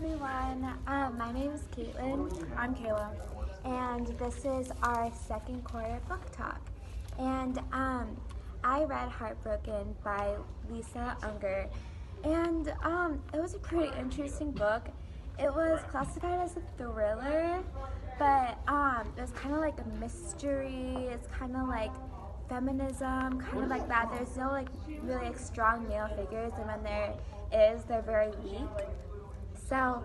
everyone. My name is Kaitlyn. I'm Kayla. And this is our second quarter book talk. And I read Heartbroken by Lisa Unger, and it was a pretty interesting book. It was classified as a thriller, but it was kind of like a mystery. It's kind of like feminism, kind of like that. There's no like really like strong male figures, and when there is, they're very weak. So,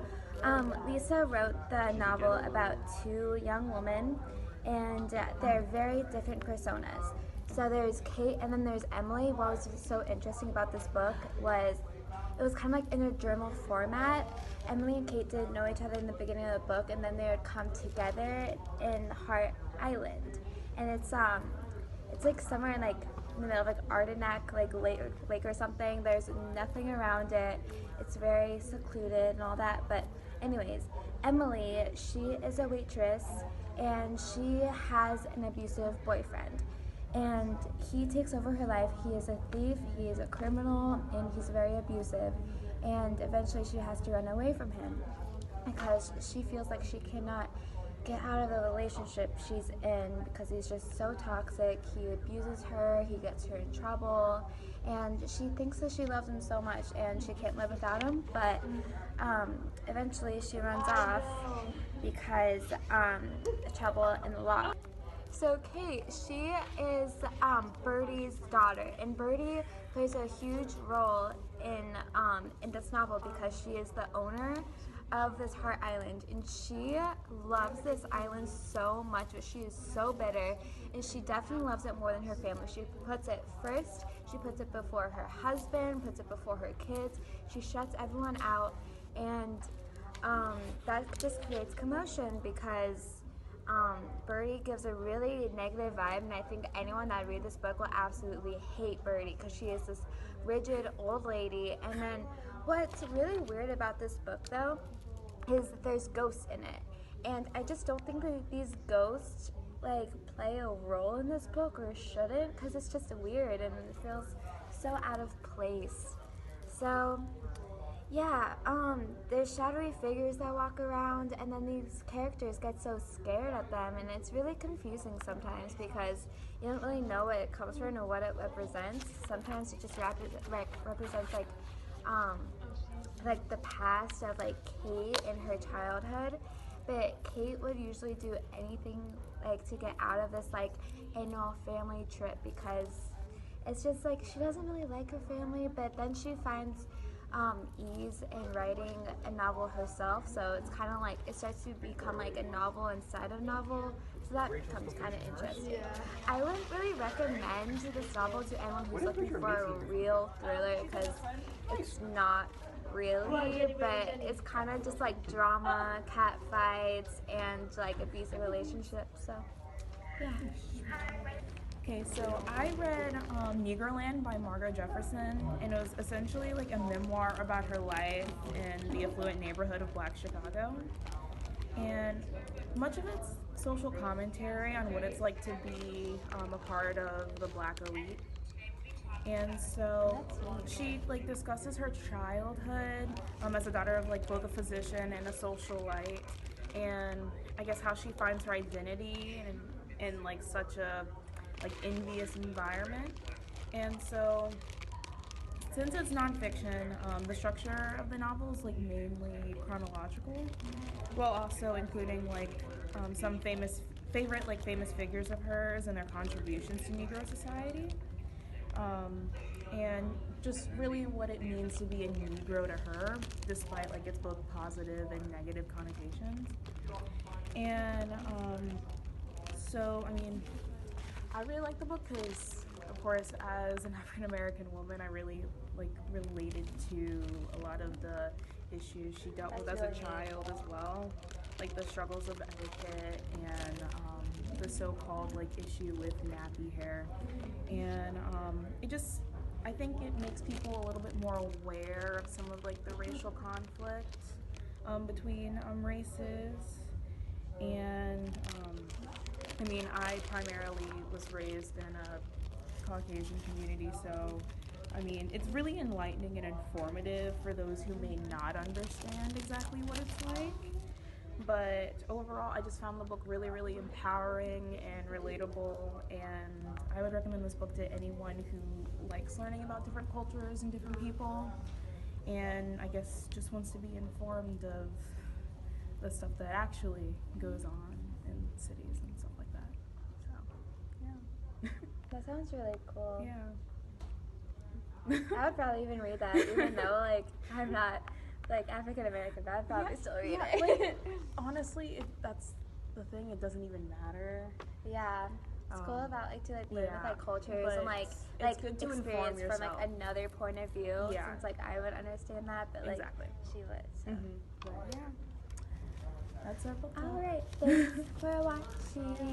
Lisa wrote the novel about two young women, and they're very different personas. So there's Kate, and then there's Emily. What was so interesting about this book was it was kind of like in a journal format. Emily and Kate didn't know each other in the beginning of the book, and then they would come together in Heart Island, and it's like somewhere in like in the middle of like Ardenac lake or something. There's nothing around it. It's very secluded and all that. But anyways, Emily, she is a waitress and she has an abusive boyfriend. And he takes over her life. He is a thief, he is a criminal, and he's very abusive. And eventually she has to run away from him because she feels like she cannot get out of the relationship she's in because he's just so toxic. He abuses her, he gets her in trouble, and she thinks that she loves him so much and she can't live without him, but eventually she runs off because trouble in the law. So Kate, she is Birdie's daughter, and Birdie plays a huge role in this novel because she is the owner of this Heart Island, and she loves this island so much, but she is so bitter, and she definitely loves it more than her family. She puts it first. She puts it before her husband, puts it before her kids. She shuts everyone out, and that just creates commotion because Birdie gives a really negative vibe, and I think anyone that reads this book will absolutely hate Birdie because she is this rigid old lady. And then what's really weird about this book, though, is that there's ghosts in it, and I just don't think that these ghosts like play a role in this book or shouldn't, because it's just weird and it feels so out of place. So yeah, there's shadowy figures that walk around, and then these characters get so scared at them, and it's really confusing sometimes because you don't really know what it comes from or what it represents. Sometimes it just represents um, like the past of like Kate in her childhood, but Kate would usually do anything like to get out of this like annual family trip because it's just like she doesn't really like her family, but then she finds ease in writing a novel herself. So it's kind of like it starts to become like a novel inside a novel. So that becomes kind of interesting. I wouldn't really recommend this novel to anyone who's looking for a real thriller because it's not really, but it's kind of just like drama, cat fights, and like abusive relationships. So yeah. Okay, so I read Negroland by Margot Jefferson, and it was essentially like a memoir about her life in the affluent neighborhood of Black Chicago. And much of it's social commentary on what it's like to be a part of the Black elite. And so she like discusses her childhood as a daughter of like both a physician and a socialite, and I guess how she finds her identity in like such a like envious environment. And so since it's nonfiction, the structure of the novel is like mainly chronological, while also including like some famous figures of hers and their contributions to Negro society, and just really what it means to be a Negro to her, despite like its both positive and negative connotations. And so, I mean, I really like the book because, of course, as an African American woman, I really like related to a lot of the issues she dealt with as a child as well, like the struggles of etiquette and the so-called like issue with nappy hair, and I think it makes people a little bit more aware of some of like the racial conflict between races, and I mean, I primarily was raised in a Caucasian community, so I mean, it's really enlightening and informative for those who may not understand exactly what it's like. But overall, I just found the book really, really empowering and relatable, and I would recommend this book to anyone who likes learning about different cultures and different people, and I guess just wants to be informed of the stuff that actually goes on in cities and stuff like that. So, yeah. That sounds really cool. Yeah. I would probably even read that, even though like I'm not like African American, but I'd probably still read it. Like, honestly, that's the thing. It doesn't even matter. Yeah. It's cool about like to like live with like cultures but and like it's good to inform experience from yourself. like another point of view. Yeah. Since like I would understand that, but like Exactly. she would. So. But yeah, that's our book talk. All right. Thanks for watching.